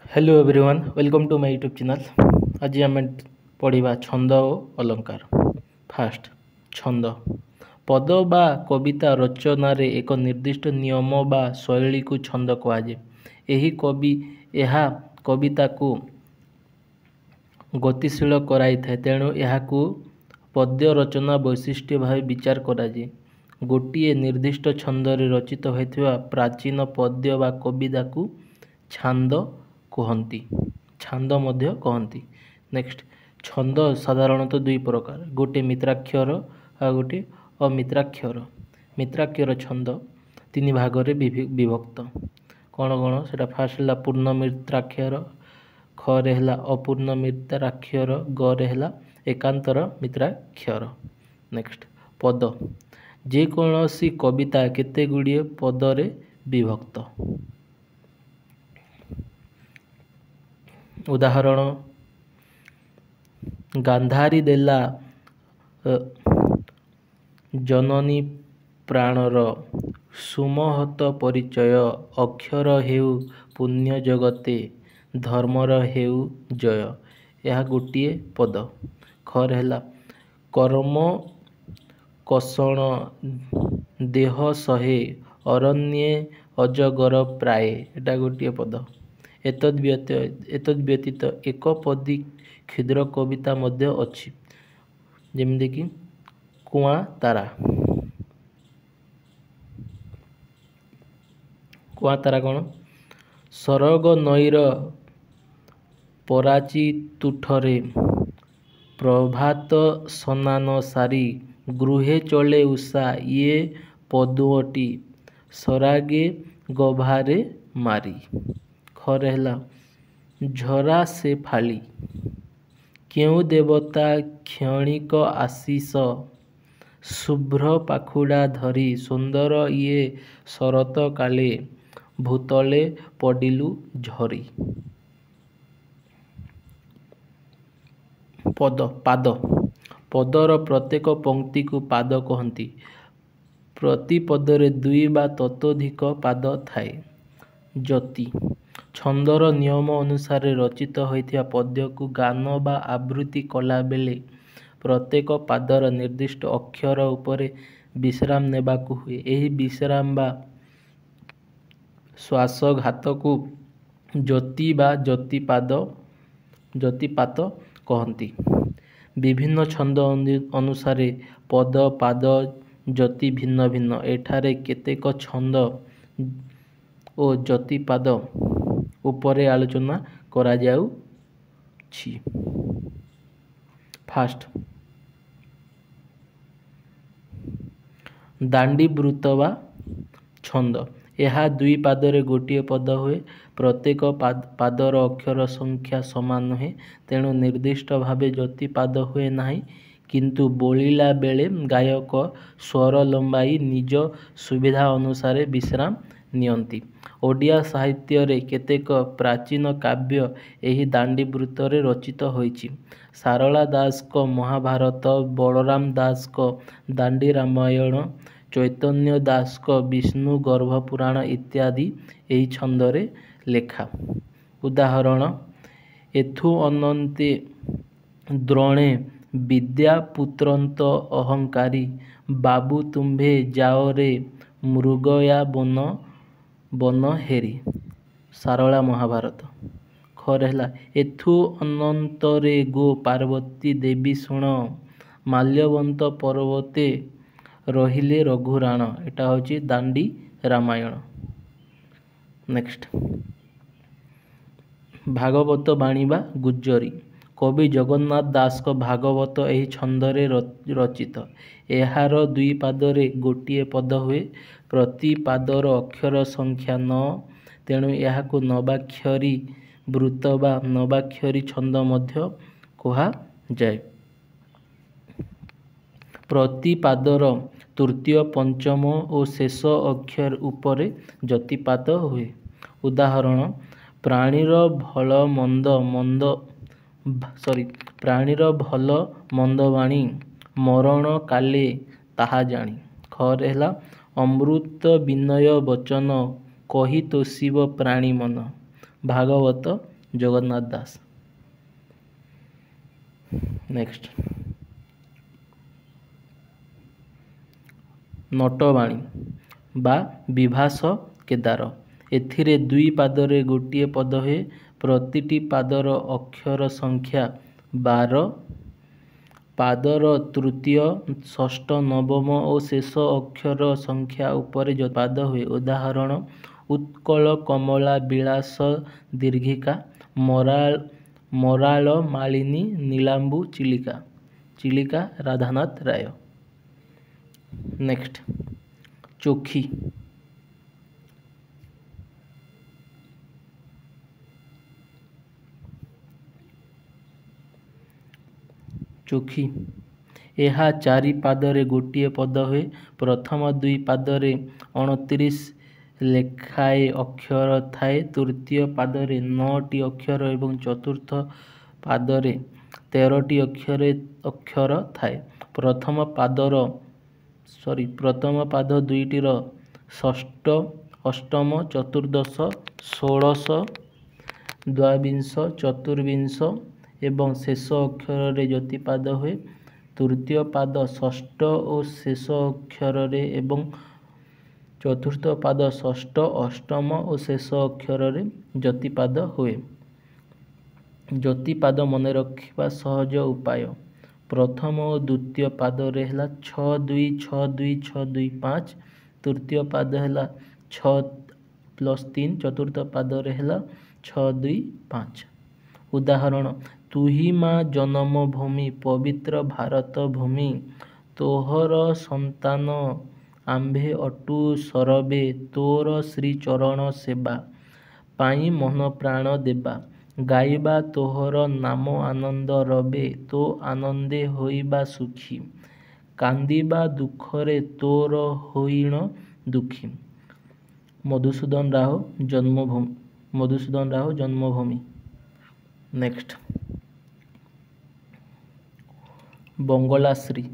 Hello everyone welcome to my YouTube channel. आज आम पढ़ा छंद और अलंकार। फास्ट छंद पद बा कविता रचन एक निर्दिष्ट नियम बा शैली को छंद कहुए। यही कविता को गतिशील कराई थाए, तेणु यह पद्य रचना वैशिष्ट्य भाव विचार कराए। गोटे निर्दिष्ट छंदरे रचित होता प्राचीन पद्य बा कविता को छांद कहती। छांद मध्य कहती। नेक्स्ट छंद साधारणतः दुई प्रकार, गोटे मित्राक्षर आ गोटे अमित्राक्षर। मित्राक्षर छंद तीन भाग में विभक्त। कौन कौन से फास्ट है पूर्ण मित्राक्षर, ख रे अपूर्ण मित्राक्षर, ग रे एकांतर मित्राक्षर। नेक्स्ट पद जेकोसी कविता केते गुड़िए पदरे विभक्त। उदाहरण गांधारी देला जननी प्राणर, सुमहत परिचय, अक्षर हेउ पुण्य जगते, धर्मर हेउ जय। यह गोटे पद। खर है कर्म कषण देह सहे, अरण्ये अजगर प्राय। एटा गोटे पद। एतद् व्यतीत एक पदी क्षुद्र कविता मध्य अछि, जेमिति कि कुआं तारा। कुआं तारा कौन? सरग नईर पराची तुठरे, प्रभात स्नान सारी, गृहे चले उषा, ये पदुअटी सरागे गभारे मारी। खरे झरा से फाली, केउ देवता क्षणिक आशीष, शुभ्र पाखुड़ा धरी, सुंदर ये शरत काले, भूतले पडिलु झरी। पद पाद पदर प्रत्येक पंक्ति को पाद कहती। प्रति पदरे दुई बा ततोधिक पाद थाए। जति छंदर नियम अनुसार रचित होइथिया पद्य को गान बा आवृत्ति कला बेले प्रत्येक पादर निर्दिष्ट अक्षर उपरे विश्राम नेबाकु हुए। एही विश्राम बा श्वासघात को जति बा जतिपात कहती। विभिन्न छंद अनुसार पद पाद जति भिन्न भिन्न। एठारे केतेक छंद और जतिपाद उपरे आलोचना करा जाउछि। फास्ट दांडी वृत्त बा छंद। यह दुई पादरे गोटे पद हुए। प्रत्येक पादर अक्षर संख्या समान नुहे, तेणु निर्दिष्ट भावे जतिपाद हुए नाही, किंतु बोलिला बेले गायक स्वर लंबाई निज सुविधा अनुसार विश्राम नियंती। ओडिया साहित्य रे केतेक प्राचीन काव्य एही दांडी वृत्तरे रचित होइछि। सारला दास को महाभारत, बलराम दास को दांडी रामायण, चैतन्य दास को विष्णु गर्भ पुराण इत्यादि एही छंदरे लेखा। उदाहरण एथु अनंते द्रोणे विद्या पुत्रंत अहंकारी, बाबू तुम्भे जाओ रे मृगया बन हेरी। सारला महाभारत। खर एथु अनंतरे गो पार्वती देवी शुण, माल्यवंत पर्वते रहिले रघुराण। एटा होची दांडी रामायण। नेक्स्ट भागवत बाणी बा गुज्जरी। कवि जगन्नाथ दास को भागवत एही छंदरे रचित। एहार दुई पादरे गोटे पद हुए। प्रति पादर अक्षर संख्या 9, तेणु यहाकू नवाक्षरी वृत्त बा नवाक्षरी छंद मध्य कहा जाए। प्रति पादर तृतीय पंचम और शेष अक्षर उपरे जतिपात हुए। उदाहरण प्राणीर भल मंद बाणी, मरण काले ताहा जानी। खर है अमृत विनय वचन, कही तोषिब प्राणी मन। भागवत ଜଗନ୍ନାଥ ଦାସ। ନେକ୍ସଟ ନଟବାଣୀ ବା ବିଭାସ କେଦାର। ଏଥିରେ ଦୁଇ ପାଦରେ ଗୋଟିଏ ପଦ ହୁଏ। ପ୍ରତିଟି ପାଦର ଅକ୍ଷର ସଂଖ୍ୟା 12। ପାଦର ତୃତୀୟ, ଷଷ୍ଠ, ନବମ ଓ ଶେଷ ଅକ୍ଷର ସଂଖ୍ୟା ଉପରେ ପାଦ ହୁଏ। ଉଦାହରଣ ଉତ୍କଳ କମଳା ବିଳାସ ଦୀର୍ଘିକା ମରାଳ ମାଳିନୀ ନୀଳାମ୍ବୁ ଚିଲିକା। ଚିଲିକା ରାଧାନାଥ ରାୟ। ନେକ୍ସଟ ଚୋଖୀ। ଚୋଖୀ ଏହା ଚାରି ପାଦରେ ଗୋଟିଏ ପଦ ହୁଏ। ପ୍ରଥମ ଦୁଇ ପାଦରେ 29 ଲେଖାଏ ଅକ୍ଷର ଥାଏ। ତୃତୀୟ ପାଦରେ 9ଟି ଅକ୍ଷର ଏବଂ ଚତୁର୍ଥ ପାଦରେ 13ଟି ଅକ୍ଷର ଥାଏ। ପ୍ରଥମ ପାଦ ଦୁଇଟିର ଷଷ୍ଠ, ଅଷ୍ଟମ, ଚତୁର୍ଦଶ, ଷୋଡ଼ଶ, ଦ୍ୱାବିଂଶ, ଚତୁର୍ବିଂଶ ଏବଂ ଶେଷ ଅକ୍ଷରରେ ଯତିପାଦ ହୁଏ। ତୃତୀୟ ପାଦ ଷଷ୍ଠ ଓ ଶେଷ ଅକ୍ଷରରେ ଏବଂ ଚତୁର୍ଥ ପାଦ ଷଷ୍ଠ, ଅଷ୍ଟମ ଓ ଶେଷ ଅକ୍ଷରରେ ଯତିପାଦ ହୁଏ। ଯତିପାଦ ମନେ ରଖିବା ସହଜ ଉପାୟ। ପ୍ରଥମ ଓ ଦ୍ୱିତୀୟ ପାଦରେ ହେଲା 6-2 6-2 6-2 5। ତୃତୀୟ ପାଦ ହେଲା 6+3। ଚତୁର୍ଥ ପାଦରେ ହେଲା 6-2 5। ଉଦାହରଣ ତୁହି ମା ଜନମ ଭୂମି ପବିତ୍ର ଭାରତ ଭୂମି। ତୋହର ସନ୍ତାନ ଆମ୍ଭେ ଅଟୁ ସରବେ। ତୋର ଶ୍ରୀଚରଣ ସେବା ପାଇଁ ମନ ପ୍ରାଣ ଦେବା। ଗାଇବା ତୋହର ନାମ ଆନନ୍ଦ ରବେ। ତୋ ଆନନ୍ଦେ ହୋଇବା ସୁଖୀ। କାନ୍ଦିବା ଦୁଃଖରେ ତୋର ହୋଇଣ ଦୁଃଖୀ। ମଧୁସୂଦନ ରାଓ ଜନ୍ମଭୂମି। ନେକ୍ସଟ ବଙ୍ଗଳାଶ୍ରୀ।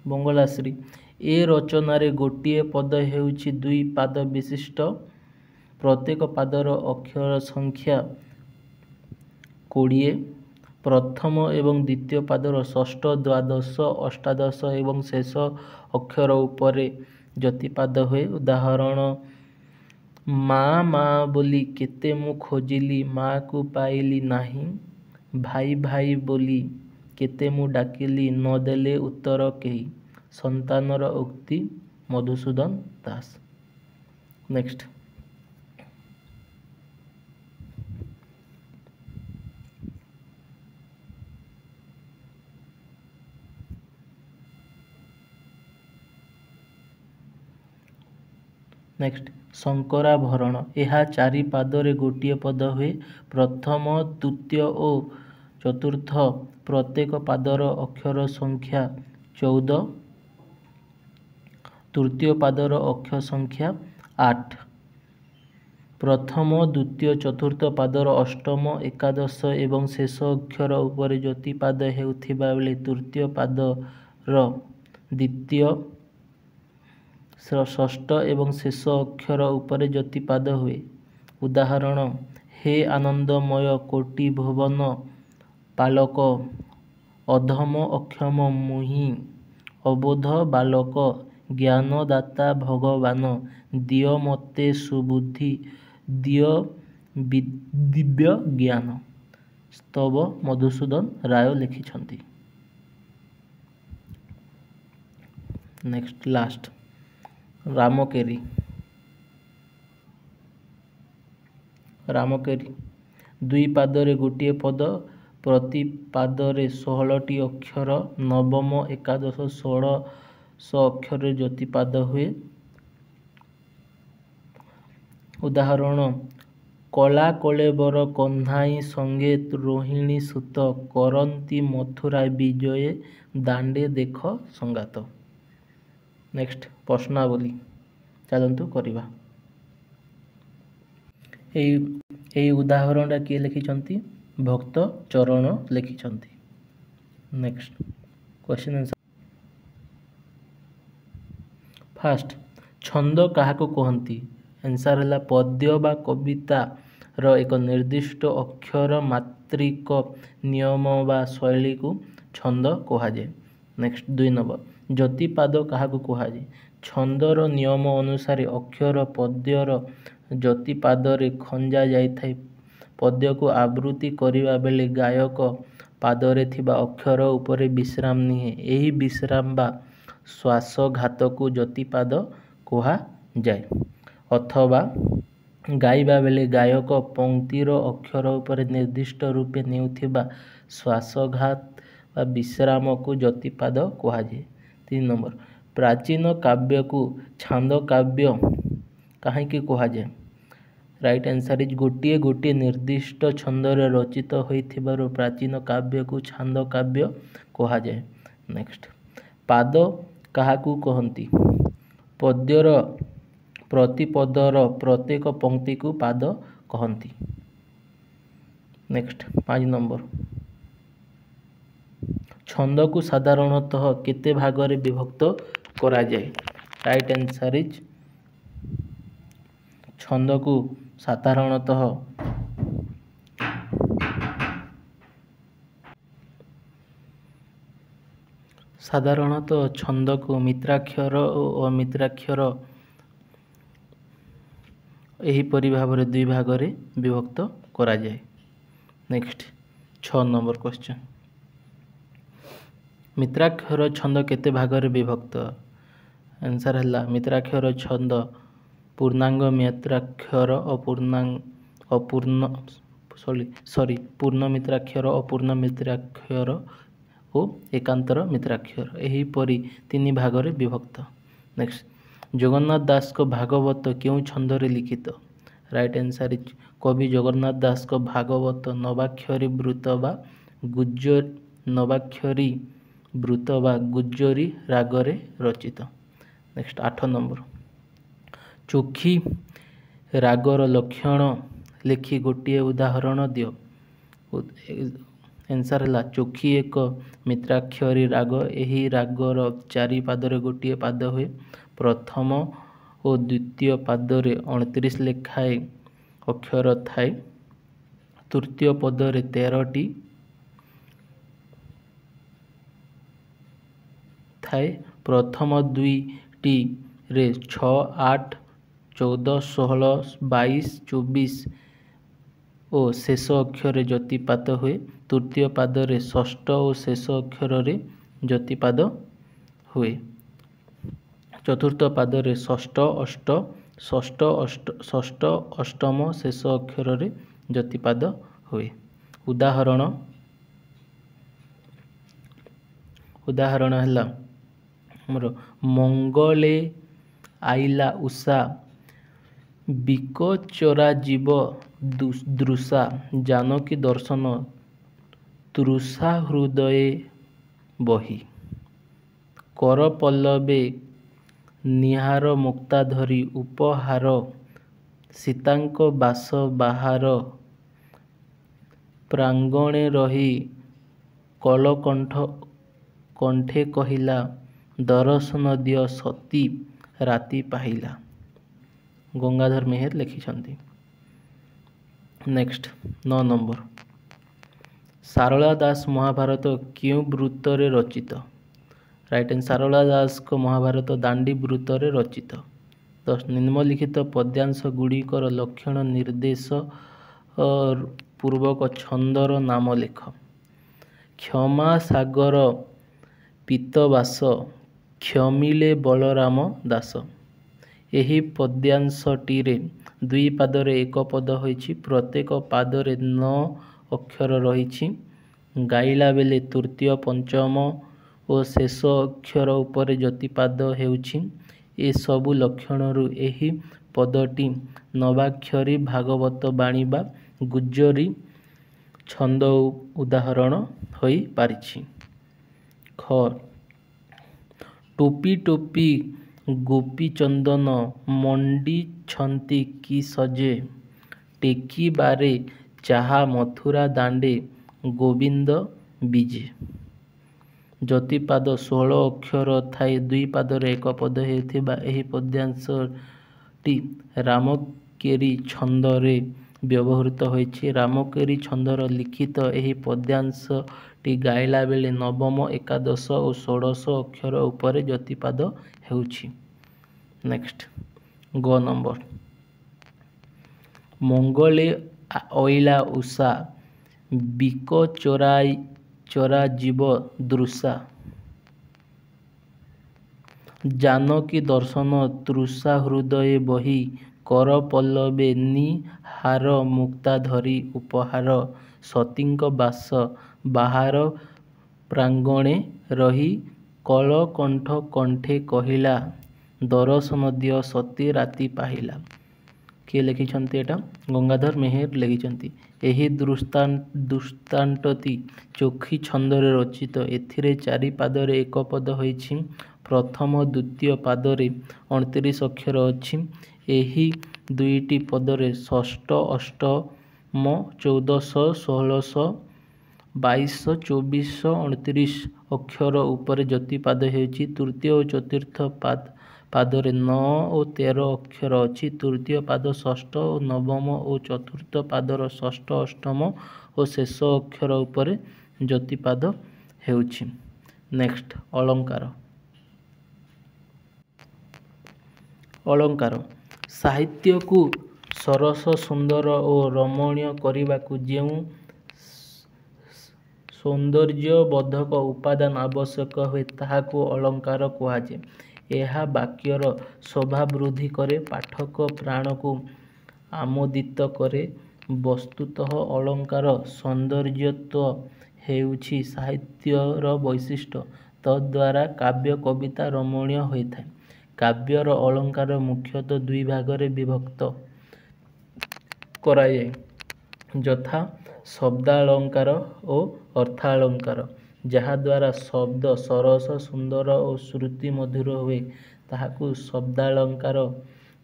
ବଙ୍ଗଳାଶ୍ରୀ ଏ ରଚନାରେ ଗୋଟିଏ ପଦ ହେଉଛି ଦୁଇ ପାଦ ବିଶିଷ୍ଟ। ପ୍ରତ୍ୟେକ ପାଦର ଅକ୍ଷର ସଂଖ୍ୟା 20। ପ୍ରଥମ ଏବଂ ଦ୍ୱିତୀୟ ପାଦର ଷଷ୍ଠ, ଦ୍ୱାଦଶ, ଅଷ୍ଟାଦଶ ଏବଂ ଶେଷ ଅକ୍ଷର ଉପରେ ଯତିପାଦ ହୁଏ। ଉଦାହରଣ ମା ମା ବୋଲି କେତେ ମୁଁ ଖୋଜିଲି ମାକୁ ପାଇଲି ନାହିଁ। ଭାଇ ଭାଇ ବୋଲି କେତେ ମୁଁ ଡାକିଲି ନ ଦେଲେ ଉତ୍ତର କେହି। ସନ୍ତାନର ଉକ୍ତି ମଧୁସୂଦନ ଦାସ। ନେକ୍ସଟ ଶଙ୍କରାଭରଣ। ଏହା ଚାରି ପାଦରେ ଗୋଟିଏ ପଦ ହୁଏ। ପ୍ରଥମ, ତୃତୀୟ ଓ ଚତୁର୍ଥ ପ୍ରତ୍ୟେକ ପାଦର ଅକ୍ଷର ସଂଖ୍ୟା 14। ତୃତୀୟ ପାଦର ଅକ୍ଷର ସଂଖ୍ୟା 8। ପ୍ରଥମ, ଦ୍ୱିତୀୟ, ଚତୁର୍ଥ ପାଦର ଅଷ୍ଟମ, ଏକାଦଶ ଏବଂ ଶେଷ ଅକ୍ଷର ଉପରେ ଯତିପାଦ ହେଉଥିବା ବେଳେ ତୃତୀୟ ପାଦର ଦ୍ୱିତୀୟ, ଷଷ୍ଠ ଏବଂ ଶେଷ ଅକ୍ଷର ଉପରେ ଯତିପାଦ ହୁଏ। ଉଦାହରଣ ହେ ଆନନ୍ଦମୟ କୋଟି ଭୁବନ ପାଲକ। ଅଧମ ଅକ୍ଷମ ମୁହିଁ ଅବୋଧ ବାଲକ। ଜ୍ଞାନ ଦାତା ଭଗବାନ। ଦିଅ ମୋତେ ସୁବୁଦ୍ଧି ଦିଅ ଦିବ୍ୟ ଜ୍ଞାନ। ସ୍ତବ ମଧୁସୂଦନ ରାୟ ଲେଖିଛନ୍ତି। Next last Ramkeri. ଦୁଇ ପାଦରେ ଗୋଟିଏ ପଦ। ପ୍ରତି ପାଦରେ 16ଟି ଅକ୍ଷର। ନବମ, ଏକାଦଶ, ଷୋଡ଼ଶ ଅକ୍ଷରରେ ଯତିପାଦ ହୁଏ। ଉଦାହରଣ କଲା କଳେବର କହ୍ନାଇ ସଙ୍ଗେ ରୋହିଣୀ ସୁତ। କରନ୍ତି ମଥୁରା ବିଜୟ ଦାଣ୍ଡେ ଦେଖ ସଂଗାତ। ନେକ୍ସଟ ପ୍ରଶ୍ନାବଳୀ ଚାଲନ୍ତୁ କରିବା। ଏହି ଉଦାହରଣଟା କିଏ ଲେଖିଛନ୍ତି? ଭକ୍ତ ଚରଣ ଲେଖିଛନ୍ତି। Next question answer. फास्ट छंद क्या कहती आंसर है पद्य बा कवितार एक निर्दिष्ट अक्षर मात्रिक नियम बा शैली को छंद कहुए। नेक्स्ट 2 नंबर ज्योतिपाद क्या कहुए छंदर नियम अनुसार अक्षर पद्यर ज्योतिपाद खंजा जाए पद्य को आवृत्ति करने बेले गायक पादरे थिबा अक्षर उपरे विश्राम निहे यही विश्राम बा श्वासघात को ज्योतिपाद कहुए। अथवा गाइबा बेले गायक पंक्तिर अक्षर उपरे निर्दिष्ट रूपे नेउथिबा श्वासघात व विश्राम को ज्योतिपाद कहुए। 3 नंबर प्राचीन काव्य को छांद काव्य कहीं कहुए राइट आंसर इज गोटे गोटे निर्दिष्ट छंदरे रचित होइथिबारु प्राचीन काव्य को छांद काव्य कहुए। नेक्स्ट पाद क्या कहती पद्यर प्रतिपदर प्रत्येक पंक्ति को पाद कहती। नेक्स्ट 5 नंबर छंद को साधारणतः केते भागरे विभक्त करा जाए राइट आंसर इज छंद को साधारणतः छंद को मित्राक्षर और अमित्राक्षर एहीपरि भाव में 2 भागरे विभक्त करा जाए। नेक्स्ट 6 नंबर क्वेश्चन मित्राक्षर छंद केते भागरे विभक्त आंसर है मित्राक्षर छंद पूर्णांग मित्राक्षर पूर्ण मित्राक्षर अपूर्ण मित्राक्षर और एकांतर मित्राक्षर एहीपरि 3 भागरे विभक्त। नेक्स्ट जगन्नाथ दास को भागवत क्यों छंदरे लिखित राइट आंसर इज कवि जगन्नाथ दास को भागवत नवाक्षरी वृत बा गुज्जरी रागरे रचित। नेक्स्ट 8 नंबर चोखी रागर लक्षण लिखि गोटे उदाहरण दियो आंसर है चोखी एक मित्राक्षरी राग यही रागर 4 पादरे गोटे पाद हुए प्रथम और द्वितीय पादरे 29 लेखाए अक्षर थाए तृतीय पदरे 13टी थाए प्रथम 2टी रे 6 8 14 16 22 24 और शेष अक्षर ज्योतिपाद हुए तृतीय पादरे षष्ठ और शेष अक्षर ज्योतिपाद हुए चतुर्थ पादरे षष्ठ अष्टम शेष अक्षर ज्योतिपाद हुए। उदाहरण है मोर मंगले आइला उषा बिकचरा जीव दृशा जानकी दर्शन तृषा हृदय बही कर पल्लवे निहार मुक्ता धरी उपहार सीतांक बास बाहार प्रांगणे रही कलकंठ कंठे कहिला दर्शन दिय सती राति पाहिला गंगाधर मेहर लिखिछंती। नेक्स्ट 9 नंबर सारला दास महाभारत क्यों वृत्तरे रचित राइट एंड सारला दास को महाभारत दांडी वृत्तरे रचित। 10 निम्नलिखित पद्यांश गुड़िकर लक्षण निर्देश पूर्वक छंदर नाम लिख क्षमा सागर पीतवास क्षमिले बलराम दास यही पद्यांशटीरे 2 पादरे 1 पद होइछि प्रत्येक पादरे 9 अक्षर रही गाइला बेले तृतीय पंचम और शेष अक्षर उपरे ज्योतिपाद हेउछि ए सबु लक्षणरू एही पदटी नवाक्षरी भागवत बाणी बा गुज्जरी छंद उदाहरण होई पारिछि। ख टोपी टोपी गोपी चंदन मंडी छंती की सजे टेकी बारे चाहा मथुरा दांडे गोविंद बीजे ଯତିପାଦ 16 ଅକ୍ଷର ଥାଇ 2 ପାଦରେ ଏକ ପଦ ହେଉଥିବା ଏହି ପଦ୍ୟାଂଶଟି ରାମକେରି ଛନ୍ଦରେ ବ୍ୟବହୃତ ହୋଇଛି। ରାମକେରି ଛନ୍ଦର ଲିଖିତ ଏହି ପଦ୍ୟାଂଶଟି ଗାଇଲା ବେଳେ ନବମ, ଏକାଦଶ ଓ ଷୋଡ଼ଶ ଅକ୍ଷର ଉପରେ ଯତିପାଦ ହେଉଛି। ନେକ୍ସଟ ଗ ନମ୍ବର। ମଙ୍ଗଳେ ଅଇଲା ଉଷା ବିକ ଚରା ଯିବ ଦୃଶା। ଜାନକୀ ଦର୍ଶନ ତୃଷା ହୃଦୟେ ବହି କର ପଲ୍ଲବେ ନିହାର ମୁକ୍ତା ଧରି ଉପହାର। ସତୀଙ୍କ ବାସ ବାହାର ପ୍ରାଙ୍ଗଣେ ରହି କଳକଣ୍ଠ କଣ୍ଠେ କହିଲା ଦରଶନ ଦିଅ ସତୀ ରାତି ପାହିଲା। କିଏ ଲେଖିଛନ୍ତି? ଏଟା ଗଙ୍ଗାଧର ମେହେର ଲେଖିଛନ୍ତି। ଏହି ଦୃଷ୍ଟାନ୍ତଟି ଚୋଖୀ ଛନ୍ଦରେ ରଚିତ। ଏଥିରେ 4 ପାଦରେ ଏକ ପଦ ହୋଇଛି। ପ୍ରଥମ ଦ୍ୱିତୀୟ ପାଦରେ 29 ଅକ୍ଷର ଅଛି। ଏହି ଦୁଇଟି ପଦରେ ଷଷ୍ଠ, ଅଷ୍ଟମ, 14, 16, 22, 24, 29 ଅକ୍ଷର ଉପରେ ଯତିପାଦ ହେଉଛି। ତୃତୀୟ ଓ ଚତୁର୍ଥ ପାଦରେ 9 ଓ 13 ଅକ୍ଷର ଅଛି। ତୃତୀୟ ପାଦ, ଷଷ୍ଠ ଓ ନବମ ଓ ଚତୁର୍ଥ ପାଦର ଷଷ୍ଠ, ଅଷ୍ଟମ ଓ ଶେଷ ଅକ୍ଷର ଉପରେ ଯତିପାଦ ହେଉଛି। ନେକ୍ସଟ ଅଳଙ୍କାର। ଅଳଙ୍କାର ସାହିତ୍ୟକୁ ସରସ, ସୁନ୍ଦର ଓ ରମଣୀୟ କରିବାକୁ ଯେଉଁ ସୌନ୍ଦର୍ଯ୍ୟବର୍ଦ୍ଧକ ଉପାଦାନ ଆବଶ୍ୟକ ହୁଏ ତାହାକୁ ଅଳଙ୍କାର କୁହାଯାଏ। ଏହା ବାକ୍ୟର ଶୋଭା ବୃଦ୍ଧି କରେ, ପାଠକ ପ୍ରାଣକୁ ଆମୋଦିତ କରେ। ବସ୍ତୁତଃ ଅଳଙ୍କାର ସୌନ୍ଦର୍ଯ୍ୟତ୍ୱ ହେଉଛି ସାହିତ୍ୟର ବୈଶିଷ୍ଟ୍ୟ। ତଦ୍ଦ୍ୱାରା କାବ୍ୟ କବିତା ରମଣୀୟ ହୋଇଥାଏ। କାବ୍ୟର ଅଳଙ୍କାର ମୁଖ୍ୟତଃ 2 ଭାଗରେ ବିଭକ୍ତ କରାଯାଏ, ଯଥା ଶବ୍ଦାଳଙ୍କାର ଓ ଅର୍ଥାଳଙ୍କାର। ଯାହାଦ୍ୱାରା ଶବ୍ଦ ସରସ, ସୁନ୍ଦର ଓ ଶ୍ରୁତି ମଧୁର ହୁଏ ତାହାକୁ ଶବ୍ଦାଳଙ୍କାର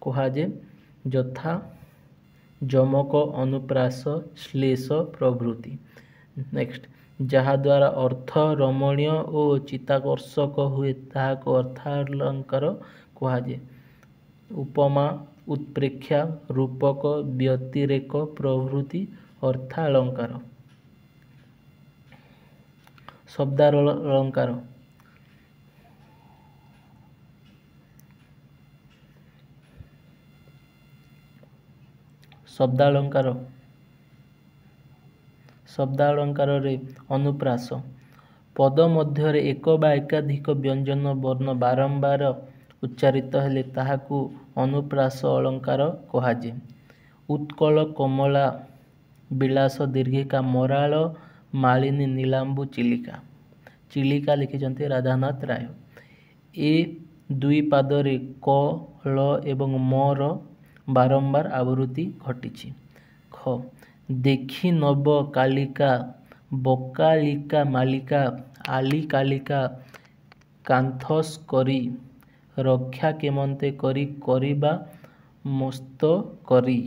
କୁହାଯାଏ, ଯଥା ଯମକ, ଅନୁପ୍ରାସ, ଶ୍ଳେଷ ପ୍ରଭୃତି। ନେକ୍ସଟ ଯାହାଦ୍ୱାରା ଅର୍ଥ ରମଣୀୟ ଓ ଚିତ୍ତାକର୍ଷକ ହୁଏ ତାହାକୁ ଅର୍ଥାଳଙ୍କାର କୁହାଯାଏ। ଉପମା, ଉତ୍ପ୍ରେକ୍ଷା, ରୂପକ, ବ୍ୟତିରେକ ପ୍ରଭୃତି ଅର୍ଥାଳଙ୍କାର। ଶବ୍ଦାଳଙ୍କାର ଶବ୍ଦାଳଙ୍କାରରେ ଅନୁପ୍ରାସ ପଦ ମଧ୍ୟରେ ଏକ ବା ଏକାଧିକ ବ୍ୟଞ୍ଜନ ବର୍ଣ୍ଣ ବାରମ୍ବାର ଉଚ୍ଚାରିତ ହେଲେ ତାହାକୁ ଅନୁପ୍ରାସ ଅଳଙ୍କାର କୁହାଯାଏ। ଉତ୍କଳ କମଳା ବିଳାସ ଦୀର୍ଘିକା ମରାଳ ମାଳିନୀ ନୀଳାମ୍ବୁ ଚିଲିକା। ଚିଲିକା ଲେଖିଛନ୍ତି ରାଧାନାଥ ରାୟ। ଏ 2 ପାଦରେ କ, ଳ ଏବଂ ମ ର ବାରମ୍ବାର ଆବୃତ୍ତି ଘଟିଛି। ଖ ଦେଖି ନବ କାଳିକା ବକାଳିକା ମାଳିକା ଆଲି କାଳିକା କାନ୍ଥସ୍ କରି ରକ୍ଷା କେମନ୍ତେ କରି କରିବା ମସ୍ତ କରି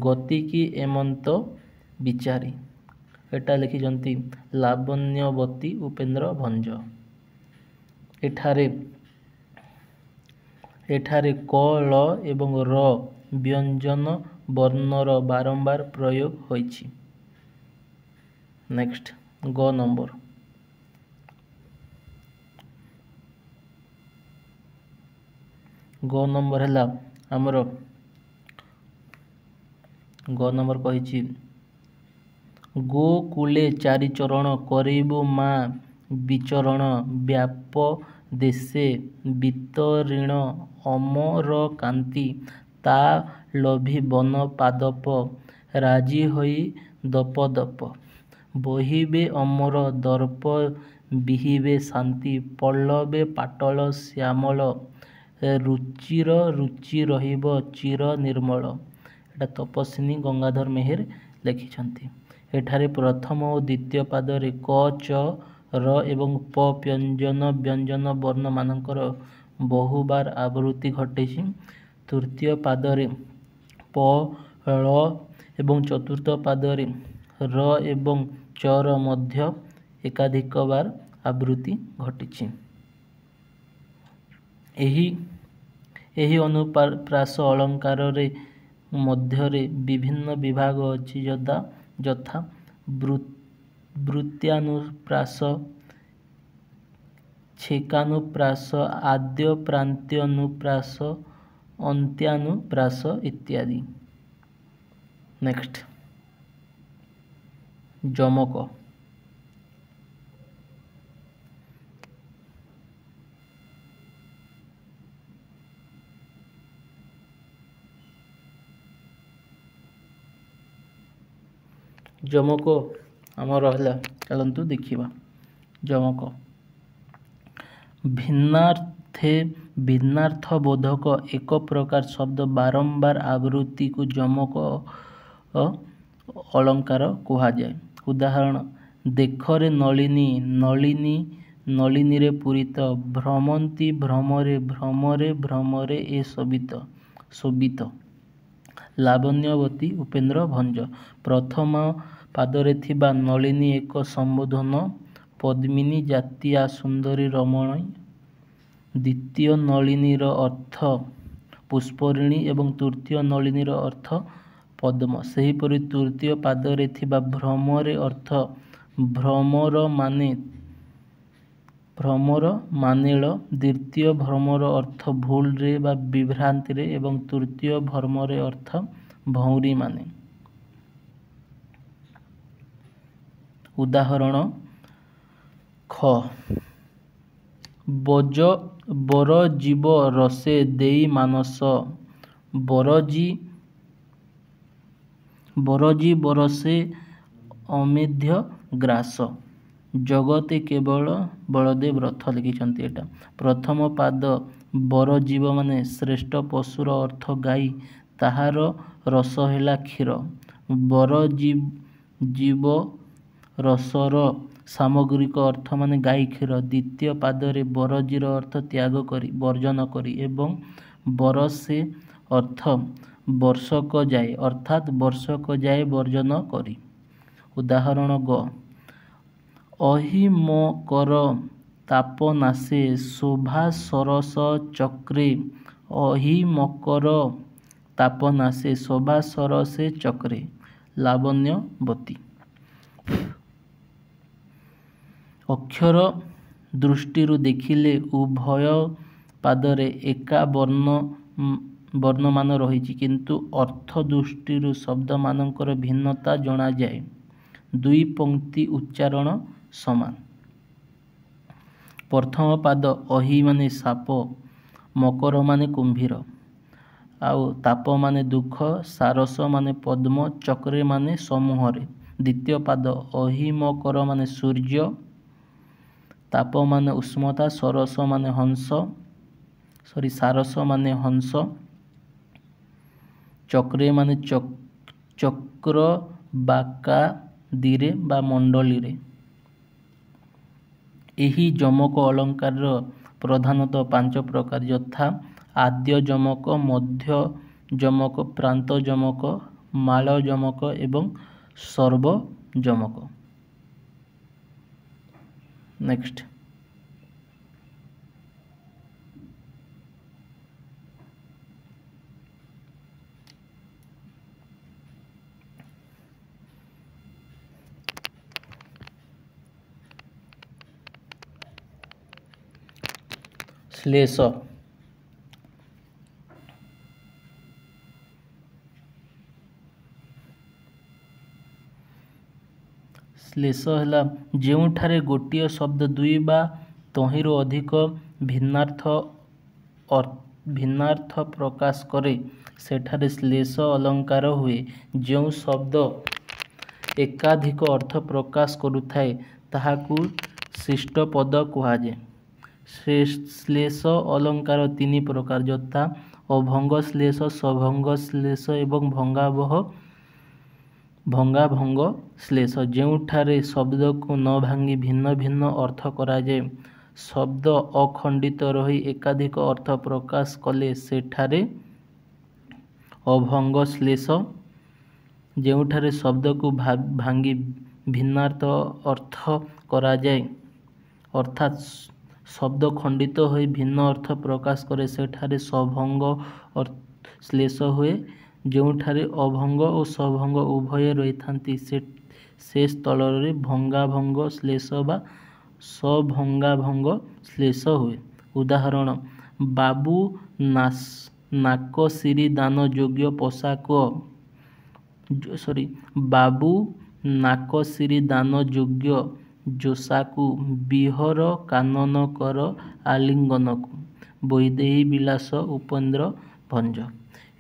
ଗତିକି ଏମନ୍ତ ବିଚାରି। ଏଟା ଲେଖିଛନ୍ତି ଲାବଣ୍ୟବତୀ ଉପେନ୍ଦ୍ର ଭଞ୍ଜ। ଏଠାରେ କ, ଳ ଏବଂ ର ବ୍ୟଞ୍ଜନ ବର୍ଣ୍ଣର ବାରମ୍ବାର ପ୍ରୟୋଗ ହୋଇଛି। ନେକ୍ସଟ ଗ ନମ୍ବର। ଗ ନମ୍ବର ହେଲା ଆମର କହିଛି ଗୋକୁଳେ 4 ଚରଣ କରିବୁ ମା ବିଚରଣ ବ୍ୟାପ ଦେଶେ ବିତରିଣ ଅମର କାନ୍ତି ତା ଲଭି ବନ ପାଦପ ରାଜି ହୋଇ ଦପ ଦପ ବହିବେ ଅମର ଦର୍ପ ବିହିବେ ଶାନ୍ତି ପଲ୍ଲବେ ପାଟଳ ଶ୍ୟାମଳ ରୁଚିର ରୁଚି ରହିବ ଚିର ନିର୍ମଳ। ଏଟା ତପସ୍ୱିନୀ ଗଙ୍ଗାଧର ମେହେର ଲେଖିଛନ୍ତି। ଏଠାରେ ପ୍ରଥମ ଓ ଦ୍ୱିତୀୟ ପାଦରେ କ, ଚ, ର ଏବଂ ପ ବ୍ୟଞ୍ଜନ ବର୍ଣ୍ଣମାନଙ୍କର ବହୁବାର ଆବୃତ୍ତି ଘଟିଛି। ତୃତୀୟ ପାଦରେ ପ, ଳ ଏବଂ ଚତୁର୍ଥ ପାଦରେ ର ଏବଂ ଚ ର ମଧ୍ୟ ଏକାଧିକ ବାର ଆବୃତ୍ତି ଘଟିଛି। ଏହି ଅନୁପ୍ରାସ ଅଳଙ୍କାରରେ ମଧ୍ୟରେ ବିଭିନ୍ନ ବିଭାଗ ଅଛି ଯଥା ବୃତ୍ୟାନୁପ୍ରାସ, ଛେକାନୁପ୍ରାସ, ଆଦ୍ୟ ପ୍ରାନ୍ତ୍ୟାନୁପ୍ରାସ, ଅନ୍ତ୍ୟାନୁପ୍ରାସ ଇତ୍ୟାଦି। ନେକ୍ସଟ, ଯମକ। ଯମକ ଆମର ହେଲା, ଚାଲନ୍ତୁ ଦେଖିବା। ଯମକ ଭିନ୍ନାର୍ଥବୋଧକ ଏକ ପ୍ରକାର ଶବ୍ଦ ବାରମ୍ବାର ଆବୃତ୍ତିକୁ ଯମକ ଅଳଙ୍କାର କୁହାଯାଏ। ଉଦାହରଣ, ଦେଖରେ ନଳିନୀ, ନଳିନୀ ନଳିନୀରେ ପୂରିତ, ଭ୍ରମନ୍ତି ଭ୍ରମରେ, ଭ୍ରମରେ ଭ୍ରମରେ ଏ ଶୋଭିତ। ଲାବଣ୍ୟବତୀ ଉପେନ୍ଦ୍ର ଭଞ୍ଜ। ପ୍ରଥମ ପାଦରେ ଥିବା ନଳିନୀ ଏକ ସମ୍ବୋଧନ, ପଦ୍ମିନୀ ଜାତୀୟା ସୁନ୍ଦରୀ ରମଣୀ। ଦ୍ୱିତୀୟ ନଳିନୀର ଅର୍ଥ ପୁଷ୍ପରିଣୀ ଏବଂ ତୃତୀୟ ନଳିନୀର ଅର୍ଥ ପଦ୍ମ। ସେହିପରି ତୃତୀୟ ପାଦରେ ଥିବା ଭ୍ରମରେ ଅର୍ଥ ଭ୍ରମର ମାନେଳ, ଦ୍ୱିତୀୟ ଭ୍ରମର ଅର୍ଥ ଭୁଲରେ ବା ବିଭ୍ରାନ୍ତିରେ ଏବଂ ତୃତୀୟ ଭ୍ରମରେ ଅର୍ଥ ଭଉଁରୀ ମାନେ। ଉଦାହରଣ, ଖ ବର ଜୀବ ରସେ ଦେଇ ମାନସ, ବରଜି ବରସେ ଅମେଧ୍ୟ ଗ୍ରାସ। ଜଗତେ କେବଳ ବଳଦେବ ରଥ ଲେଖିଛନ୍ତି ଏଟା। ପ୍ରଥମ ପାଦ ବର ଜୀବ ମାନେ ଶ୍ରେଷ୍ଠ ପଶୁର ଅର୍ଥ ଗାଈ, ତାହାର ରସ ହେଲା କ୍ଷୀର। ବର ଜୀବ ରସର ସାମଗ୍ରିକ ଅର୍ଥ ମାନେ ଗାଈ କ୍ଷୀର। ଦ୍ୱିତୀୟ ପାଦରେ ବରଜିର ଅର୍ଥ ତ୍ୟାଗ କରି, ବର୍ଜନ କରି ଏବଂ ବରସେ ଅର୍ଥ ବର୍ଷକ ଯାଏ, ଅର୍ଥାତ୍ ବର୍ଷକ ଯାଏ ବର୍ଜନ କରି। ଉଦାହରଣ, ଗ ଅହିମକର ତାପ ନାଶେ, ଶୋଭା ସରସ ଚକ୍ରେ। ଅହିମକର ତାପ ନାଶେ, ଶୋଭା ସରସେ ଚକ୍ରେ। ଲାବଣ୍ୟବତୀ। ଅକ୍ଷର ଦୃଷ୍ଟିରୁ ଦେଖିଲେ ଉଭୟ ପାଦରେ ଏକା ବର୍ଣ୍ଣମାନ ରହିଛି, କିନ୍ତୁ ଅର୍ଥ ଦୃଷ୍ଟିରୁ ଶବ୍ଦମାନଙ୍କର ଭିନ୍ନତା ଜଣାଯାଏ। ଦୁଇ ପଂକ୍ତି ଉଚ୍ଚାରଣ ସମାନ। ପ୍ରଥମ ପାଦ ଅହି ମାନେ ସାପ, ମକର ମାନେ କୁମ୍ଭୀର, ଆଉ ତାପ ମାନେ ଦୁଃଖ, ସାରସ ମାନେ ପଦ୍ମ, ଚକ୍ରେ ମାନେ ସମୂହରେ। ଦ୍ୱିତୀୟ ପାଦ ଅହିମକର ମାନେ ସୂର୍ଯ୍ୟ, ତାପ ମାନେ ଉଷ୍ଣତା, ସାରସ ମାନେ ହଂସ, ଚକ୍ରେ ମାନେ ଚକ୍ର ବାକାଦିରେ ବା ମଣ୍ଡଳୀରେ। ଏହି ଯମକ ଅଳଙ୍କାରର ପ୍ରଧାନତଃ 5 ପ୍ରକାର, ଯଥା ଆଦ୍ୟ ଯମକ, ମଧ୍ୟ ଯମକ, ପ୍ରାନ୍ତ ଯମକ, ମାଳ ଯମକ ଏବଂ ସର୍ବ ଯମକ। ନେକ୍ସଟ, ଶ୍ଲେଷ। ଶ୍ଲେଷ ହେଲା ଯେଉଁଠାରେ ଗୋଟିଏ ଶବ୍ଦ ଦୁଇ ବା ତହିଁରୁ ଅଧିକ ଭିନ୍ନାର୍ଥ ପ୍ରକାଶ କରେ, ସେଠାରେ ଶ୍ଲେଷ ଅଳଙ୍କାର ହୁଏ। ଯେଉଁ ଶବ୍ଦ ଏକାଧିକ ଅର୍ଥ ପ୍ରକାଶ କରୁଥାଏ, ତାହାକୁ ଶିଷ୍ଟ ପଦ କୁହାଯାଏ। ଶ୍ଲେଷ ଅଳଙ୍କାର 3 ପ୍ରକାର, ଯଥା ଅଭଙ୍ଗ ଶ୍ଲେଷ, ସଭଙ୍ଗ ଶ୍ଲେଷ ଏବଂ ଭଙ୍ଗାଭଙ୍ଗ ଶ୍ଲେଷ। ଯେଉଁଠାରେ ଶବ୍ଦକୁ ନ ଭାଙ୍ଗି ଭିନ୍ନ ଭିନ୍ନ ଅର୍ଥ କରାଯାଏ, ଶବ୍ଦ ଅଖଣ୍ଡିତ ରହି ଏକାଧିକ ଅର୍ଥ ପ୍ରକାଶ କଲେ ସେଠାରେ ଅଭଙ୍ଗ ଶ୍ଲେଷ। ଯେଉଁଠାରେ ଶବ୍ଦକୁ ଭାଙ୍ଗି ଭିନ୍ନାର୍ଥ ଅର୍ଥ କରାଯାଏ, अर्थात शब्द खंडित हो भिन्न अर्थ प्रकाश करे सेठारे सभंग और श्लेष हुए जोठारे अभंग और सभंग उभय रही थांती से स्थल भंगाभंग श्लेष बा सभंगाभंग श्लेष हुए। उदाहरण बाबू नाकसिरी दान योग्य पोशाक बाबू नाकसिरी दान योग्य जोशाकू बिहर कानन कर आलिंगनकू वैदेही विलास उपेन्द्र भंज।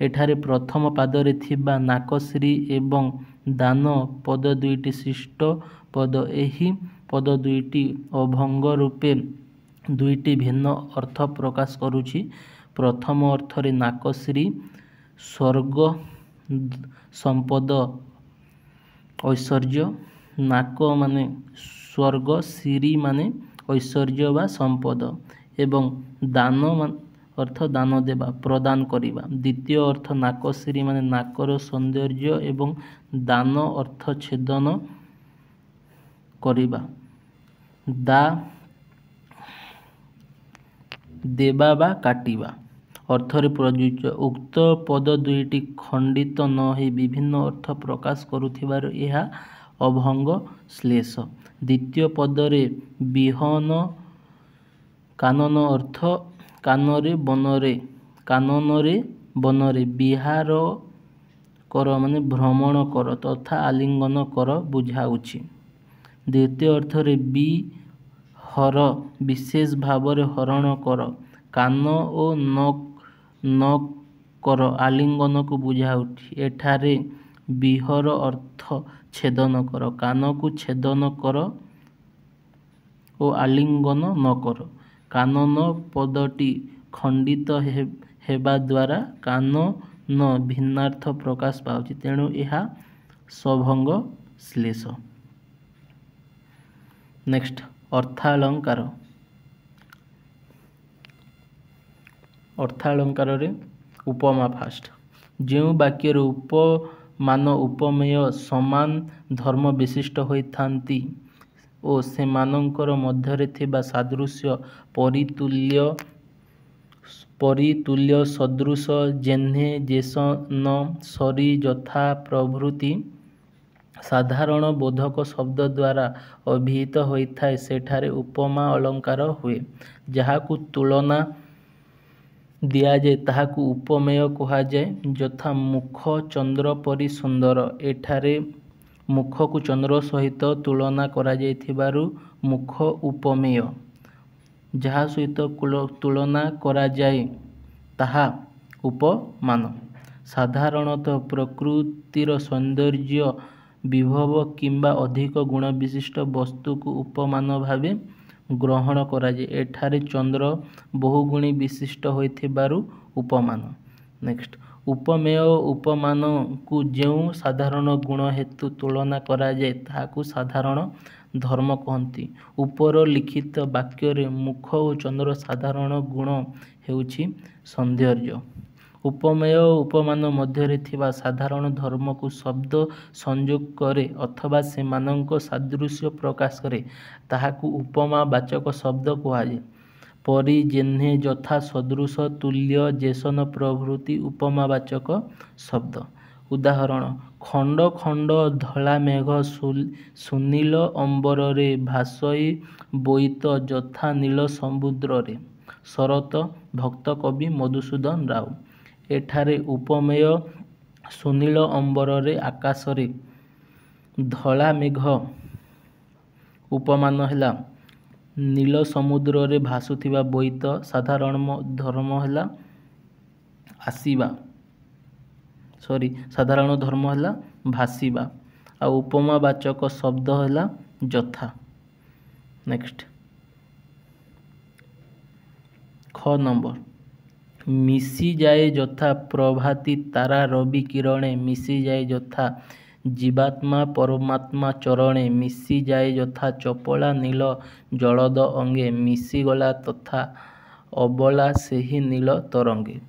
एठारे प्रथम पादरे थिबा नाकश्री एवं दान पद दुईटी शिष्ट पद। एही पद दुईटी अभंग रूपे दुईटी भिन्न अर्थ प्रकाश करुछि। प्रथम अर्थरे नाकश्री स्वर्ग संपद ऐश्वर्य नाक माने स्वर्ग श्री माने ऐश्वर्य वा संपद एवं दान अर्थ दान देवा प्रदान करिबा। द्वितीय अर्थ नाकश्री माने नाकर सौंदर्य एवं दान अर्थ छेदन करिबा दा देवा बा काटिबा अर्थरे प्रयोज्य। उक्त पद दुईटी खंडित न हो विभिन्न अर्थ प्रकाश करुथिबार यह अभंग श्लेष। द्वितीय पदरे विहन कानन अर्थ कानरे बनरे विहार कर माने भ्रमण कर तथा आलिंगन कर बुझाउछि। द्वितीय अर्थरे बी हर विशेष भावरे हरण कर कान ओ न कर आलिंगन को बुझाउछि। एठारे विहर अर्थ छेदन कर कान को छेदन कर ओ आलिंगन न कर। कानन पदटी खंडित हेबा द्वारा कान न भिन्नार्थ प्रकाश पाउछि तेणु यह सभंग श्लेष। नेक्स्ट अर्थालंकार। अर्थालंकार रे उपमा फास्ट जो वाक्यर उपमान उपमेय समान धर्म विशिष्ट होइथांती ओ सेमानंकर मध्यरे थिबा सादृश्य परितुल्य सदृश जेन्हे जेसन सरी यथा प्रभृति साधारण बोधक शब्द द्वारा अभिहित होइथाए सेठारे उपमा अलंकार हुए। जहाकू तुलना दिया जाए ताहाकू उपमेय कहा जाए। यथा मुख चंद्र परि सुंदर एठारे मुख को चंद्र सहित तुलना करा जाइथिबारु मुख उपमेय। जहा सहित तुलना करा जाए ताहा उपमान। साधारणतः प्रकृतिर सौंदर्य विभव किंबा अधिक गुण विशिष्ट वस्तु को उपमान भावे ग्रहण करा जाए। एठारे चंद्र बहुगुणी विशिष्ट होइथिबारु उपमान। नेक्स्ट उपमेय उपमान को जो साधारण गुण हेतु तुलना करा जाए ताहाकू साधारण धर्म कहती। उपर लिखित वाक्य मुख और चंद्र साधारण गुण हेउछि सौंदर्य। उपमेय उपमान मध्य थिबा साधारण धर्म को शब्द संयोग करे अथवा सेमानंक सादृश्य प्रकाश करे ताहाकू उपमा वाचक शब्द कहुए। परि जेन्हे यथा सदृश तुल्य जेसन प्रभृति उपमावाचक शब्द। उदाहरण खंड खंड धला मेघ सुनील अंबरे भासई बोईत यथा नील समुद्र रे शरत भक्त कवि मधुसूदन राव। एठारे उपमेय सुनील अंबरे आकाश रे धला मेघ उपमान है नील समुद्र रे भासुथिबा बोईत साधारण धर्म है आसीबा साधारण धर्म है भासीबा आ उपमावाचक शब्द है यथा। नेक्स्ट ख नंबर मिसी जाए यथा प्रभाती तारा रवि किरणे मिसी जाए यथा जीवात्मा परमात्मा चरणे मिसी जाए यथा चपला नील जलद अंगे मिसीगला तथा अबला सेही नील तरंगे।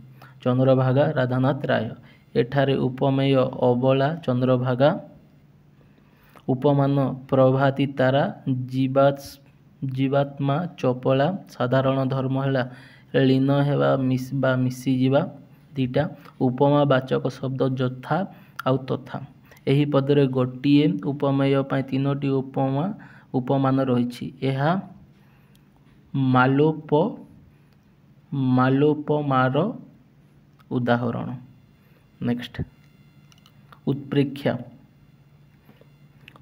चंद्रभागा राधानाथ राय। एठारे उपमेय अबला चंद्रभागा उपमान प्रभाती तारा जीवात्मा चपला साधारण धर्म है लीन हेबा मिशीजा दीटा उपमा वाचक शब्द यथा आउ तथा एही पदरे गोटिए उपमेय पाई तीनोटी उपमान रही है मालोपमार उदाहरण। नेक्स्ट उत्प्रेक्षा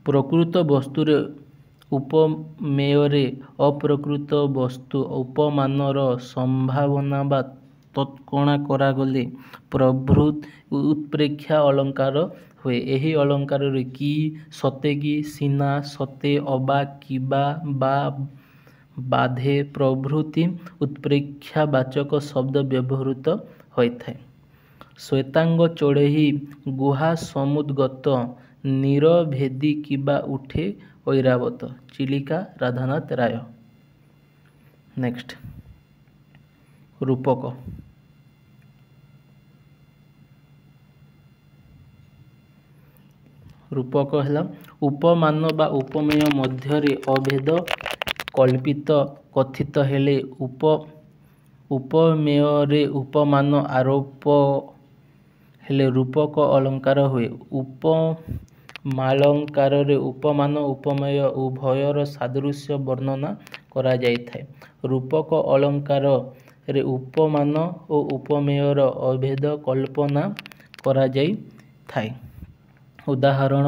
प्रकृत वस्तुरे उपमेयरे अप्रकृत वस्तु उपमानर संभावना बा तत्कणा करागले प्रभृत उत्प्रेक्षा अलंकार हुए। एही अलंकार रे कि सते कि सीना सते अबा किबा बा बाधे प्रभृति उत्प्रेक्षा वाचक शब्द व्यवहृत होता है। श्वेतांग चढ़ेही गुहा समुद्गत नीरभेदी किबा उठे ऐरावत चिलिका राधानाथ राय। नेक्स्ट रूपक रूपक है उपमान बा उपमेय मध्यरे अभेद कल्पित कथित हेले उपमेय रे उपमान आरोप हेले रूपक अलंकार हुए। उपमालंकार रे उपमान उपमेय उभयर सादृश्य वर्णना करा जायथाय। रूपक अलंकार रे उपमान और उपमेयर अभेद कल्पना करा जायथाय। उदाहरण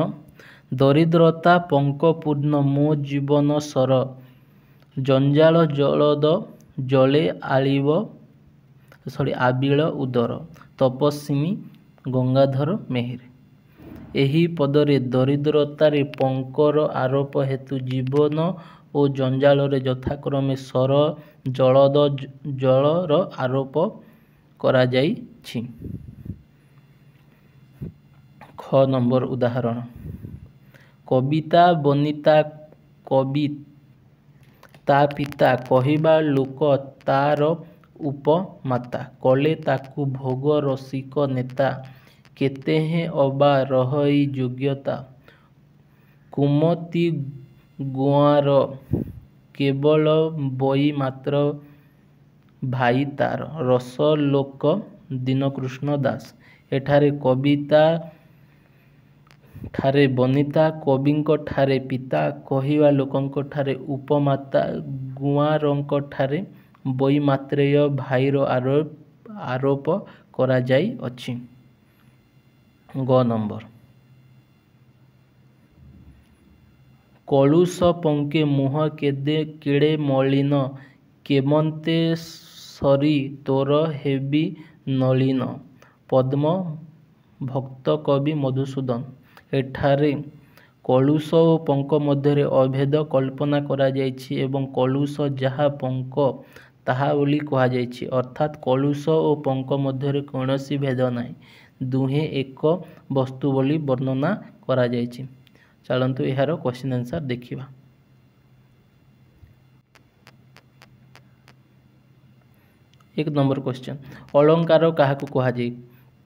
दरिद्रता पंकपूर्ण मो जीवन सर जंजाल जलद जले आबिल उदर तपस्विनी गंगाधर मेहर। एही पदरे दरिद्रतारे पंकर आरोप हेतु जीवन और जंजाल यथाक्रमे सर जलद जलर आरोप करा जायछि। ख नंबर उदाहरण कविता बनिता कवि ता पिता कहिबा लोक तार उपमाता कले ताकू भोग रसिक नेता केते हैं अबा रही योग्यता कुमति गुआर केवल बई मात्र भाई तार रस लोक दीनकृष्ण दास। एठारे कविता ठारे बनिता कविंक ठारे पिता कहिवा लोकंक ठारे उपमाता गुआरंक ठारे बई मात्रेय भाईर आरोप करा जाई अछि। ग नंबर कलुष पंके मुह केड़े मलिन केमंते सरी तोर हेबी नलिन पद्म भक्त कवि मधुसूदन। एठारे कलुष और पंक मध्य अभेद कल्पना करा जायछि एवं कलुष जहा पंक ताहा बोली कहा जायछि अर्थात कलुष और पंक मध्य कौनसी भेद नहीं दुहे एक वस्तु बोली वर्णना करा जायछि। चलंतु यार क्वेश्चन आंसर देखिबा। एक नंबर क्वेश्चन अलंकार काहाकू कहा जाय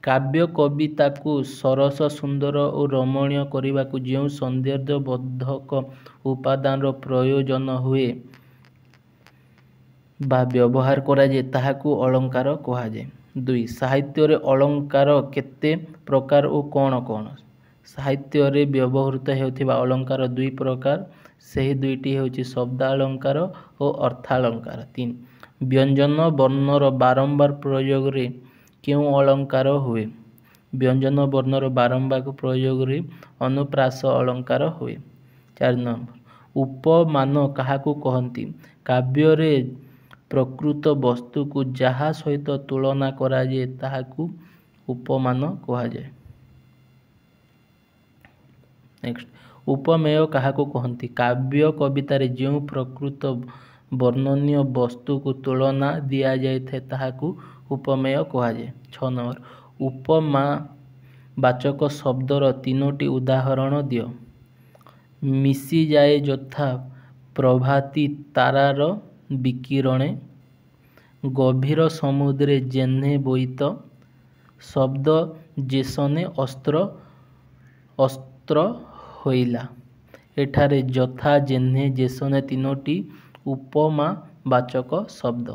काव्य कविता को सरस सुंदर और रमणीय करने को जो सौंदर्यवर्धक उपादान प्रयोजन हुए बा व्यवहार करा जाय ताहाकू अलंकार कहा जाय। 2 साहित्य रे अलंकार केते प्रकार और कौन कौन साहित्य रे व्यवहृत हेउथिबा अलंकार 2 प्रकार सही दुईटी हेउची शब्द अलंकार और अर्थालंकार। 3 व्यंजन वर्णर बारंबार प्रयोग रे क्यों अलंकार हुए व्यंजन वर्णर बारंबार प्रयोग रे अनुप्रास अलंकार हुए। 4 नंबर उपमान काहाकू कहंती काव्य रे प्रकृत वस्तु को जहा सहित तुलना करा जाय ताहाकू उपमान कहा जाय। नेक्स्ट उपमेय काहाकू कहंती काव्य कविता रे जो प्रकृत वर्णनीय वस्तु को तुलना दिया जाय थे ताहाकू उपमेय कहा जाय। 6 नंबर उपमा वाचक शब्दर 3टी उदाहरण दियो। मिसी जाए यथा प्रभाती तारार विकिरणे गभीर समुद्रे जेन्हे बोईत शब्द जेसने अस्त्र होइला। एठारे यथा जेन्हे जेसने 3टी ଉପମା ବାଚକ ଶବ୍ଦ।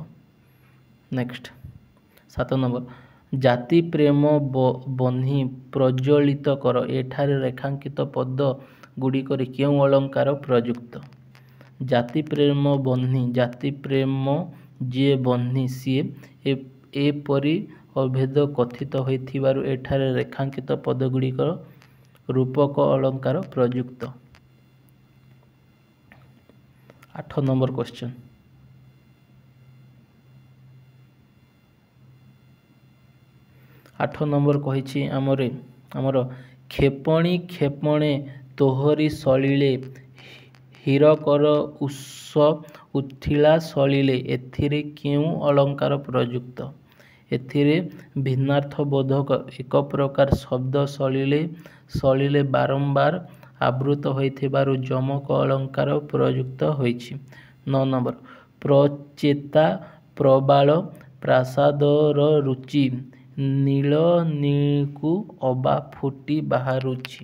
ନେକ୍ସଟ 7 ନମ୍ବର ଜାତି ପ୍ରେମ ବହ୍ନି ପ୍ରଜ୍ୱଳିତ କର। ଏଠାରେ ରେଖାଙ୍କିତ ପଦ ଗୁଡ଼ିକରେ କେଉଁ ଅଳଙ୍କାର ପ୍ରଯୁକ୍ତ? ଜାତି ପ୍ରେମ ବହ୍ନି, ଜାତି ପ୍ରେମ ଯିଏ ବହ୍ନି ସିଏ, ଏପରି ଅଭେଦ କଥିତ ହୋଇଥିବାରୁ ଏଠାରେ ରେଖାଙ୍କିତ ପଦ ଗୁଡ଼ିକର ରୂପକ ଅଳଙ୍କାର ପ୍ରଯୁକ୍ତ। 8 ନମ୍ବର କ୍ୱେଶ୍ଚନ୍। ଆଠ ନମ୍ବର କହିଛି ଆମର କ୍ଷେପଣୀ କ୍ଷେପଣେ ତୋହରି ସଲିଳେ, ହୀରକର ଉତ୍ସ ଉଠିଲା ସଲିଳେ। ଏଥିରେ କେଉଁ ଅଳଙ୍କାର ପ୍ରଯୁକ୍ତ? ଏଥିରେ ଭିନ୍ନାର୍ଥବୋଧକ ଏକ ପ୍ରକାର ଶବ୍ଦ ସଲିଳେ ସଲିଳେ ବାରମ୍ବାର ଆବୃତ ହୋଇଥିବାରୁ ଯମକ ଅଳଙ୍କାର ପ୍ରଯୁକ୍ତ ହୋଇଛି। 9 ନମ୍ବର ପ୍ରଚେତା ପ୍ରବାଳ ପ୍ରାସାଦର ରୁଚି, ନୀଳ ନୀଳକୁ ଅବା ଫୁଟି ବାହାରୁଛି।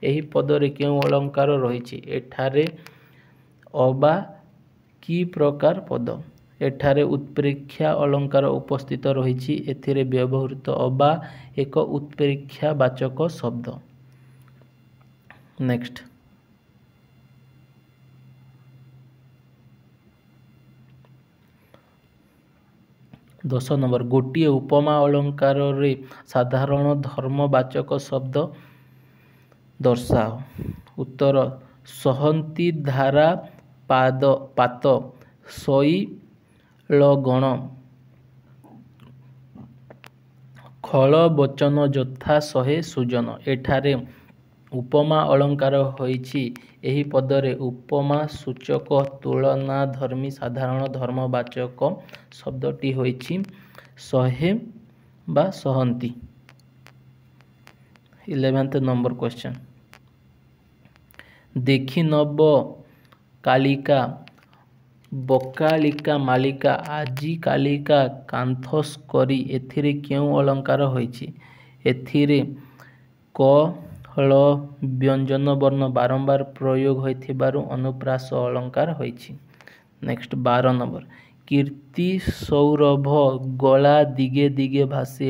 ଏହି ପଦରେ କେଉଁ ଅଳଙ୍କାର ରହିଛି? ଏଠାରେ ଅବା କି ପ୍ରକାର ପଦ? ଏଠାରେ ଉତ୍ପ୍ରେକ୍ଷା ଅଳଙ୍କାର ଉପସ୍ଥିତ ରହିଛି। ଏଥିରେ ବ୍ୟବହୃତ ଅବା ଏକ ଉତ୍ପ୍ରେକ୍ଷା ବାଚକ ଶବ୍ଦ। ନେକ୍ସଟ 10 ନମ୍ବର ଗୋଟିଏ ଉପମା ଅଳଙ୍କାରରେ ସାଧାରଣ ଧର୍ମବାଚକ ଶବ୍ଦ ଦର୍ଶାଅ। ଉତ୍ତର ସହନ୍ତି ଧାରା ପାତ ଶୈଳଗଣ, ଖଳ ବଚନ ଯଥା ଶହେ ସୁଜନ। ଏଠାରେ ଉପମା ଅଳଙ୍କାର ହୋଇଛି। ଏହି ପଦରେ ଉପମା ସୂଚକ ତୁଳନାଧର୍ମୀ ସାଧାରଣ ଧର୍ମବାଚକ ଶବ୍ଦଟି ହୋଇଛି ଶହେ ବା ସହନ୍ତି। 11th number question. ଦେଖି ନବ କାଳିକା ବକାଳିକା ମାଳିକା ଆଜି କାଲିକା କାନ୍ଥସ୍ କରି। ଏଥିରେ କେଉଁ ଅଳଙ୍କାର ହୋଇଛି? ଏଥିରେ କ ଳ ବ୍ୟଞ୍ଜନ ବର୍ଣ୍ଣ ବାରମ୍ବାର ପ୍ରୟୋଗ ହୋଇଥିବାରୁ ଅନୁପ୍ରାସ ଅଳଙ୍କାର ହୋଇଛି। ନେକ୍ସଟ 12 ନମ୍ବର କୀର୍ତ୍ତି ସୌରଭ ଗଳା ଦିଗେ ଦିଗେ ଭାସେ।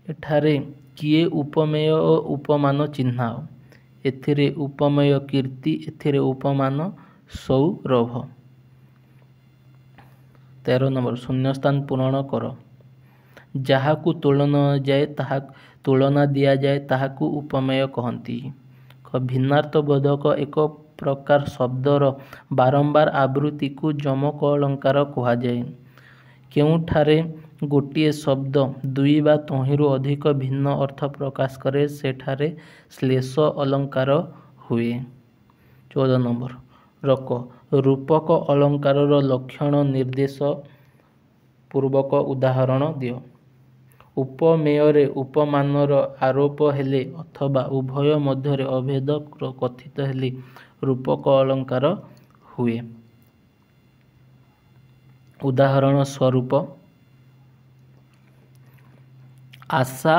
ଏଠାରେ କିଏ ଉପମେୟ ଓ ଉପମାନ ଚିହ୍ନାଅ। ଏଥିରେ ଉପମେୟ କୀର୍ତ୍ତି, ଏଥିରେ ଉପମାନ ସୌରଭ। 13 ନମ୍ବର ଶୂନ୍ୟସ୍ଥାନ ପୂରଣ କର। ଯାହାକୁ ତୁଳନା ଦିଆଯାଏ ତାହାକୁ ଉପମେୟ କହନ୍ତି। ଭିନ୍ନାର୍ଥବୋଧକ ଏକ ପ୍ରକାର ଶବ୍ଦର ବାରମ୍ବାର ଆବୃତ୍ତିକୁ ଯମକ ଅଳଙ୍କାର କୁହାଯାଏ। କେଉଁଠାରେ ଗୋଟିଏ ଶବ୍ଦ ଦୁଇ ବା ତହିଁରୁ ଅଧିକ ଭିନ୍ନ ଅର୍ଥ ପ୍ରକାଶ କରେ ସେଠାରେ ଶ୍ଲେଷ ଅଳଙ୍କାର ହୁଏ। 14 ନମ୍ବର ରକ ରୂପକ ଅଳଙ୍କାରର ଲକ୍ଷଣ ନିର୍ଦ୍ଦେଶ ପୂର୍ବକ ଉଦାହରଣ ଦିଅ। ଉପମେୟରେ ଉପମାନର ଆରୋପ ହେଲେ ଅଥବା ଉଭୟ ମଧ୍ୟରେ ଅଭେଦ କଥିତ ହେଲେ ରୂପକ ଅଳଙ୍କାର ହୁଏ। ଉଦାହରଣ ସ୍ୱରୂପ ଆଶା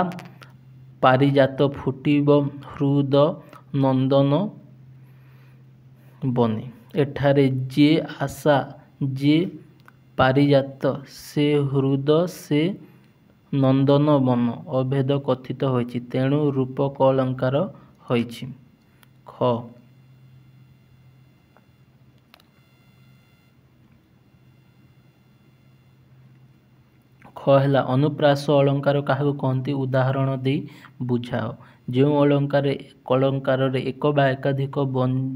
ପାରିଜାତ ଫୁଟିବ ହୃଦ ନନ୍ଦନ ବନେ। ଏଠାରେ ଯେ ଆଶା ଯେ ପାରିଜାତ ସେ ହୃଦ ସେ ନନ୍ଦନ ବନ ଅଭେଦ କଥିତ ହୋଇଛି, ତେଣୁ ରୂପକ ଅଳଙ୍କାର ହୋଇଛି। ଖ ହେଲା ଅନୁପ୍ରାସ ଅଳଙ୍କାର କାହାକୁ କହନ୍ତି? ଉଦାହରଣ ଦେଇ ବୁଝାଅ। ଯେଉଁ ଅଳଙ୍କାରରେ ଏକ ବା ଏକାଧିକ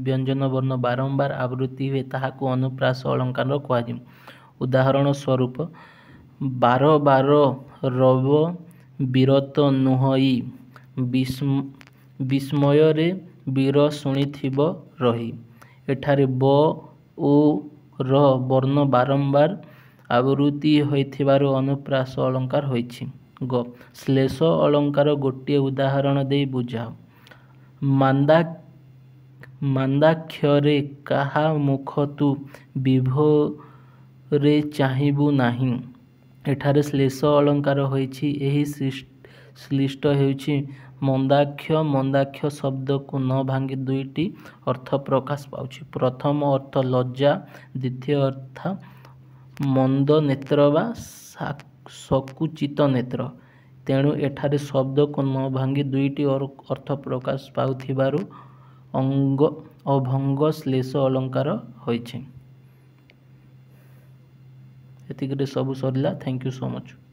ବ୍ୟଞ୍ଜନ ବର୍ଣ୍ଣ ବାରମ୍ବାର ଆବୃତ୍ତି ହୁଏ ତାହାକୁ ଅନୁପ୍ରାସ ଅଳଙ୍କାର କୁହାଯିବ। ଉଦାହରଣ ସ୍ୱରୂପ ବାର ବାର ରବ ବିରତ ନୁହଁଇ ବିସ୍ମୟରେ ବୀର ଶୁଣିଥିବ ରହି। ଏଠାରେ ବ ଓ ର ବର୍ଣ୍ଣ ବାରମ୍ବାର ଆବୃତ୍ତି ହୋଇଥିବାରୁ ଅନୁପ୍ରାସ ଅଳଙ୍କାର ହୋଇଛି। ଗ ଶ୍ଲେଷ ଅଳଙ୍କାର ଗୋଟିଏ ଉଦାହରଣ ଦେଇ ବୁଝାଅ। ମାନ୍ଦାକ୍ଷରେ କାହା ମୁଖ ତୁ ବିଭୋରେ ଚାହିଁବୁ ନାହିଁ। ଏଠାରେ ଶ୍ଲେଷ ଅଳଙ୍କାର ହୋଇଛି। ଏହି ଶ୍ଳିଷ୍ଟ ହେଉଛି ମନ୍ଦାକ୍ଷ ମନ୍ଦାକ୍ଷ ଶବ୍ଦକୁ ନ ଭାଙ୍ଗି ଦୁଇଟି ଅର୍ଥ ପ୍ରକାଶ ପାଉଛି। ପ୍ରଥମ ଅର୍ଥ ଲଜ୍ଜା, ଦ୍ୱିତୀୟ ଅର୍ଥ ମନ୍ଦ ନେତ୍ର ବା ସକୁଚିତ ନେତ୍ର। ତେଣୁ ଏଠାରେ ଶବ୍ଦକୁ ନ ଭାଙ୍ଗି ଦୁଇଟି ଅର୍ଥ ପ୍ରକାଶ ପାଉଥିବାରୁ ଅଭଙ୍ଗ ଶ୍ଲେଷ ଅଳଙ୍କାର ହୋଇଛି। ଏତିକିରେ ସବୁ ସରିଲା। Thank you so much.